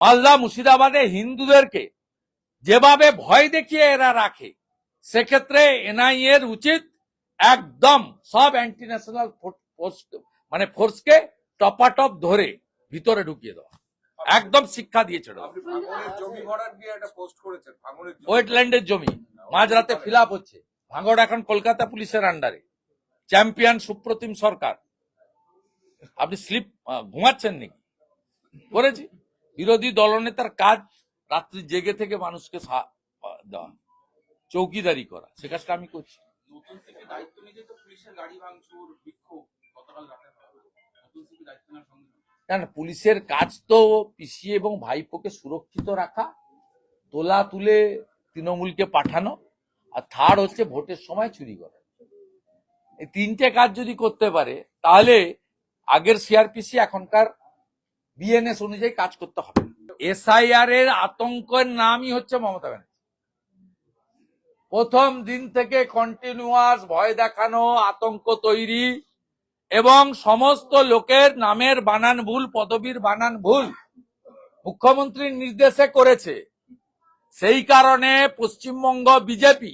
মালদা মুর্শিদাবাদে হিন্দুদেরকে যেভাবে ভয় দেখিয়ে এরা রাখে, সেক্ষেত্রে এনআইএ এর উচিত একদম সব অ্যান্টি ন্যাশনাল ফোর্সকে টপাটপ ধরে ভিতরে ঢুকিয়ে দেওয়া, একদম শিক্ষা দিয়েছে। ওয়েটল্যান্ডের জমি মাঝরাতে ফিল আপ হচ্ছে। ভাঙড় এখন কলকাতা পুলিশের আন্ডারে, চ্যাম্পিয়ন সুপ্রতিম সরকার। আপনি স্লিপ ঘুমাচ্ছেন নাকি? করেছি। বিরোধী দলনেতার কাজ রাত্রি জেগে থেকে মানুষকে দেওয়া, চৌকিদারি করা, সে কাজটা আমি করছি। কেন, পুলিশের কাজ তো পিসি এবং ভাইপোকে সুরক্ষিত রাখা, তোলা তুলে তৃণমূলকে পাঠানো, আর থার্ড হচ্ছে ভোটের সময় চুরি করা। এই তিনটে কাজ যদি করতে পারে তাহলে আগের সিআরপিসি এখনকার বিএনএস অনুযায়ী কাজ করতে হবে। এসআইআর এর আতঙ্কের নামই হচ্ছে মমতা ব্যানার্জি। প্রথম দিন থেকে কন্টিনিউয়াস ভয় দেখানো, আতঙ্ক তৈরি এবং সমস্ত লোকের নামের বানান ভুল, পদবীর বানান ভুল মুখ্যমন্ত্রীর নির্দেশে করেছে। সেই কারণে পশ্চিমবঙ্গ বিজেপি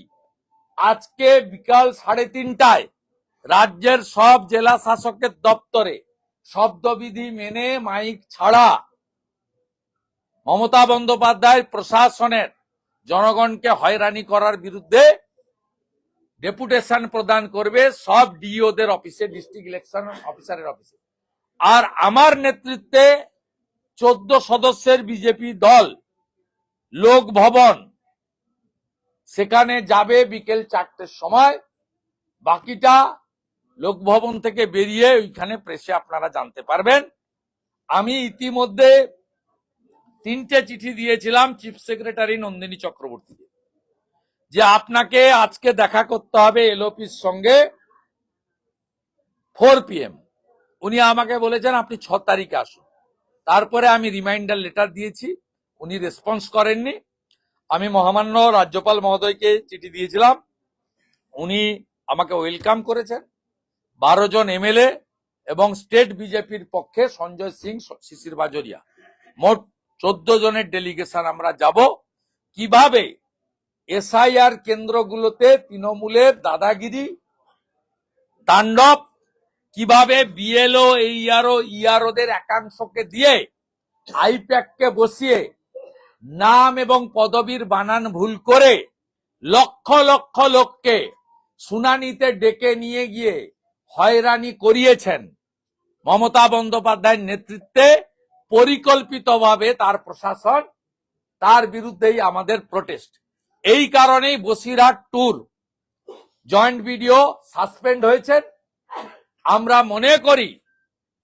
আজকে বিকাল 3:30টায় রাজ্যের সব জেলা শাসকের দপ্তরে শব্দবিধি মেনে মাইক ছাড়া মমতা বন্দ্যোপাধ্যায় প্রশাসনের জনগণকে হয়রানি করার বিরুদ্ধে ডেপুটেশন প্রদান করবে সব ডিওদের অফিসে, ডিস্ট্রিক্ট ইলেকশন অফিসারের অফিসে। আর আমার নেতৃত্বে 14 সদস্যের বিজেপি দল লোক ভবন সেখানে যাবে বিকেল 4টের সময়। বাকিটা লোকভবন থেকে বেরিয়ে ওইখানে প্রেসে আপনারা জানতে পারবেন। আমি ইতিমধ্যে 3টে চিঠি দিয়েছিলাম চিফ সেক্রেটারি নন্দিনী চক্রবর্তীকে, যে আপনাকে আজকে দেখা করতে হবে এলওপির সঙ্গে 4 PM। উনি আমাকে বলেছেন আপনি 6 তারিখে আসুন। তারপরে আমি রিমাইন্ডার লেটার দিয়েছি, উনি রেসপন্স করেননি। আমি মহামান্য রাজ্যপাল মহোদয়কে চিঠি দিয়েছিলাম, উনি আমাকে ওয়েলকাম করেছেন। 12 জন এমএলএ এবং স্টেট বিজেপির পক্ষে সঞ্জয় সিং, শিশির বাজরিয়া, মোট 14 জনের ডেলিগেশন আমরা যাব। কিভাবে এসআইআর কেন্দ্রগুলোতে তৃণমূলের দাদাগিরি তাণ্ডব, কিভাবে বিএলও, এইআরও, ইআরওদের একাংশকে দিয়ে আইপ্যাককে বসিয়ে নাম এবং পদবীর বানান ভুল করে লক্ষ লক্ষ লোককে শুনানিতে ডেকে নিয়ে গিয়ে হয়রানি করিয়েছেন মমতা বন্দ্যোপাধ্যায়ের নেতৃত্বে পরিকল্পিতভাবে তার প্রশাসন, তার বিরুদ্ধেই আমাদের প্রোটেস্ট। এই কারণেই Basirhat tour joint video suspend হয়েছেন। আমরা মনে করি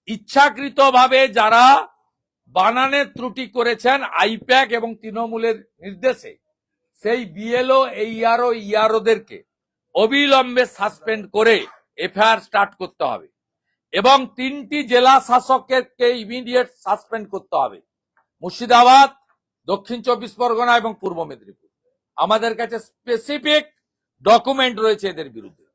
ইচ্ছাকৃতভাবে যারা বানানের ত্রুটি করেছেন আইপ্যাক এবং তৃণমূলের নির্দেশে, সেই বিএলও, এইআরও, ইআরওদেরকে অবিলম্বে সাসপেন্ড করে এফআইআর স্টার্ট করতে হবে এবং 3টি জেলা শাসককে ইমিডিয়েট সাসপেন্ড করতে হবে, মুর্শিদাবাদ, দক্ষিণ 24 পরগনা এবং পূর্ব মেদিনীপুর। আমাদের কাছে স্পেসিফিক ডকুমেন্ট রয়েছে এদের বিরুদ্ধে।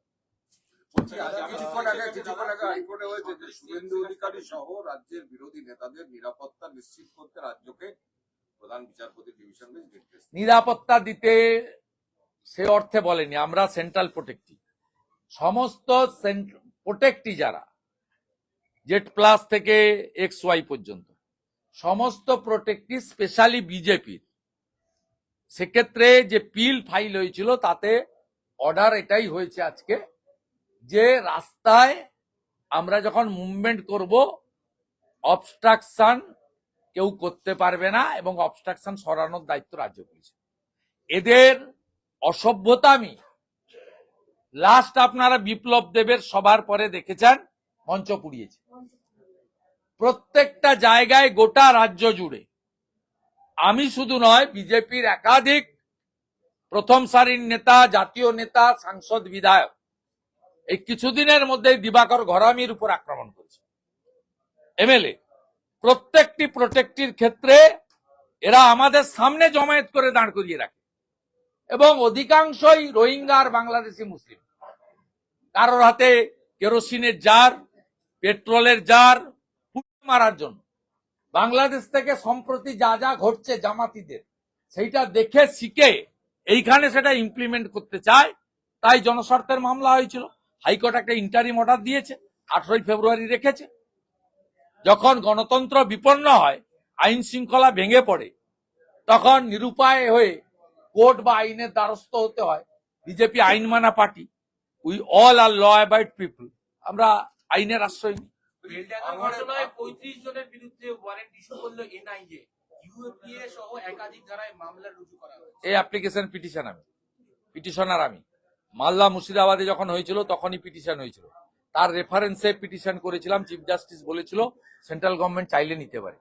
শুভেন্দু অধিকারী সহ রাজ্যের বিরোধী নেতাদের নিরাপত্তা নিশ্চিত করতে রাজ্যকে প্রধান বিচারপতি ডিভিশন বেঞ্চ নির্দেশ। নিরাপত্তা দিতে সে অর্থে বলেনি, আমরা সেন্ট্রাল প্রোটেক্টি, সমস্ত প্রোটেক্টি যারা জেড প্লাস থেকে XY পর্যন্ত সমস্ত প্রোটেক্টি স্পেশালি বিজেপির। সেক্ষেত্রে যে পিল ফাইল হয়েছিল তাতে অর্ডার এটাই হয়েছে আজকে, যে রাস্তায় আমরা যখন মুভমেন্ট করব অবস্ট্রাকশন কেউ করতে পারবে না এবং অবস্ট্রাকশন সরানোর দায়িত্ব রাজ্য পুলিশ। এদের অসভ্যতামি লাস্ট আপনারা বিপ্লব দেবের সবার পরে দেখেছেন, মঞ্চ পুড়িয়েছে প্রত্যেকটা জায়গায় গোটা রাজ্য জুড়ে। আমি শুধু নয়, বিজেপির একাধিক প্রথম সারির নেতা, জাতীয় নেতা, সাংসদ, বিধায়ক এই কিছুদিনের মধ্যে দিবাকর ঘরামির উপর আক্রমণ করেছে। এমএলএ প্রত্যেকটি প্রোটেক্টির ক্ষেত্রে এরা আমাদের সামনে জমায়েত করে দাঁড় করিয়ে রাখে এবং অধিকাংশই রোহিঙ্গা আর বাংলাদেশি মুসলিম। কারোর হাতে কেরোসিনের জার, পেট্রোলের জার মারার জন্য বাংলাদেশ থেকে সম্প্রতি যা যা ঘটছে জামাতিদের, সেইটা দেখে শিখে এইখানে সেটা ইমপ্লিমেন্ট করতে চায়, তাই জনস্বার্থের মামলা হয়েছিল। হাইকোর্ট একটা ইন্টারিম অর্ডার দিয়েছে, 18 ফেব্রুয়ারি রেখেছে। যখন গণতন্ত্র বিপন্ন হয়, আইন শৃঙ্খলা ভেঙে পড়ে, তখন নিরুপায় হয়ে কোর্ট বা আইনের দ্বারস্থ হতে হয়। বিজেপি আইন মানা party, we all are law abide people, আমরা আইনের আশ্রয় নিই। বেলডাঙ্গা ঘটনায় 35 জনের বিরুদ্ধে ওয়ারেন্ট ইস্যু করলো এনআইএ, ইউএপিএ সহ একাধিক ধারায় মামলা রুজু করা হয়েছে। এই অ্যাপ্লিকেশন পিটিশনার আমি মালদা মুর্শিদাবাদে যখন হয়েছিল তখনই পিটিশন হয়েছিল, তার রেফারেন্সে পিটিশন করেছিলাম। চিফ জাস্টিস বলেছিল সেন্ট্রাল গভর্নমেন্ট চাইলে নিতে পারে।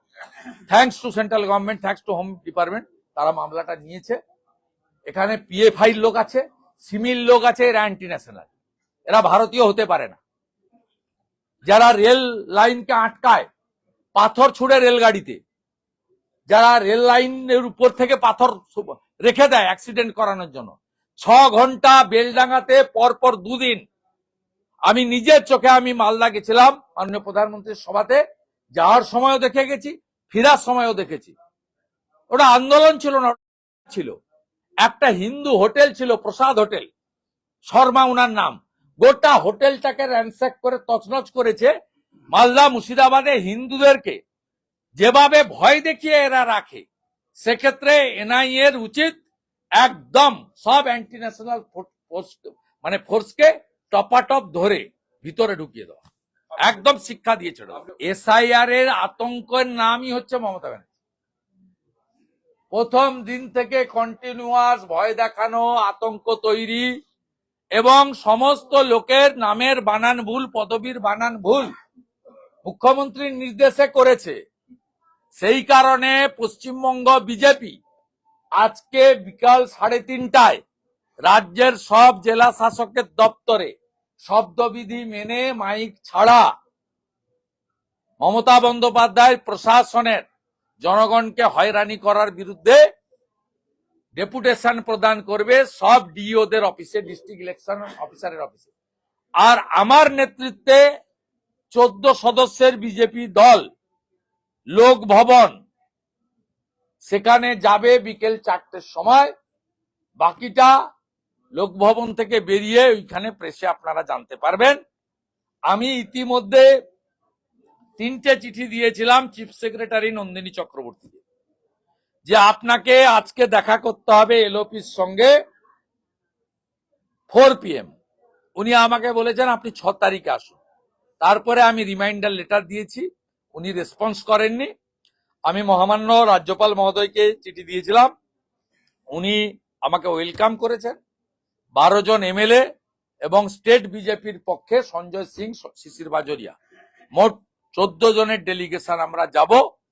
Thanks to central government, thanks to home department, তারা মামলাটা নিয়েছে। এখানে পিএফআই লোক আছে, সিমিল লোক আছে, এরা অ্যান্টি ন্যাশনাল, এরা ভারতীয় হতে পারে না। যারা রেল লাইনকে আটকায়, পাথর ছুড়ে রেলগাড়িতে, যারা রেল লাইনের উপর থেকে পাথর রেখে দেয় অ্যাক্সিডেন্ট করানোর জন্য, 6 ঘন্টা বেলডাঙ্গাতে পরপর 2 দিন, আমি নিজের চোখে আমি মালদা গেছিলাম মাননীয় প্রধানমন্ত্রীর সভাতে, যাওয়ার সময়ও দেখে গেছি, ফেরার সময়ও দেখেছি। ওটা আন্দোলন ছিল না, ছিল একটা হিন্দু হোটেল ছিল, প্রসাদ হোটেল, শর্মা উনার নাম। গোটা হোটেলটাকে র্যানস্যাক করে তছনছ করেছে। মালদা মুর্শিদাবাদে হিন্দুদেরকে যেভাবে ভয় দেখিয়ে এরা রাখে, সেক্ষেত্রে এনআইএ এর উচিত একদম সব অ্যান্টি ন্যাশনাল ফোর্সকে টপাটপ ধরে ভিতরে ঢুকিয়ে দেওয়া, একদম শিক্ষা দিয়েছে। এসআইআর এর আতঙ্কের নামই হচ্ছে মমতা ব্যানার্জি। প্রথম দিন থেকে কন্টিনিউয়াস ভয় দেখানো, আতঙ্ক তৈরি এবং সমস্ত লোকের নামের বানান ভুল, পদবীর বানান ভুল মুখ্যমন্ত্রীর নির্দেশে করেছে। সেই কারণে পশ্চিমবঙ্গ বিজেপি আজকে বিকাল 3:30টায় রাজ্যের সব জেলা শাসকের দপ্তরে শব্দবিধি মেনে মাইক ছাড়া মমতা বন্দ্যোপাধ্যায় প্রশাসনের জনগণকে হয়রানি করার বিরুদ্ধে ডেপুটেশন প্রদান করবে সব ডিওদের অফিসে, ডিস্ট্রিক্ট ইলেকশন অফিসারের অফিসে। আর আমার নেতৃত্বে 14 সদস্যের বিজেপি দল লোক ভবন সেখানে যাবে বিকেল 4টের সময়। বাকিটা লোক ভবন থেকে বেরিয়ে ওইখানে প্রেসে আপনারা জানতে পারবেন। আমি ইতিমধ্যে 3টে চিঠি দিয়েছিলাম চিফ সেক্রেটারি নন্দিনী চক্রবর্তীকে, যে আপনাকে আজকে দেখা করতে হবে এলওপির সঙ্গে 4 PM। উনি আমাকে বলেছেন আপনি 6 তারিখে আসুন। তারপরে আমি রিমাইন্ডার লেটার দিয়েছি, উনি রেসপন্স করেননি। আমি মহামান্য রাজ্যপাল মহোদয়কে চিঠি দিয়েছিলাম, উনি আমাকে ওয়েলকাম করেছেন। 12 জন এমএলএ এবং স্টেট বিজেপির পক্ষে সঞ্জয় সিং, শিশির বাজোরিয়া, মোট 14 জনের ডেলিগেশন আমরা যাব।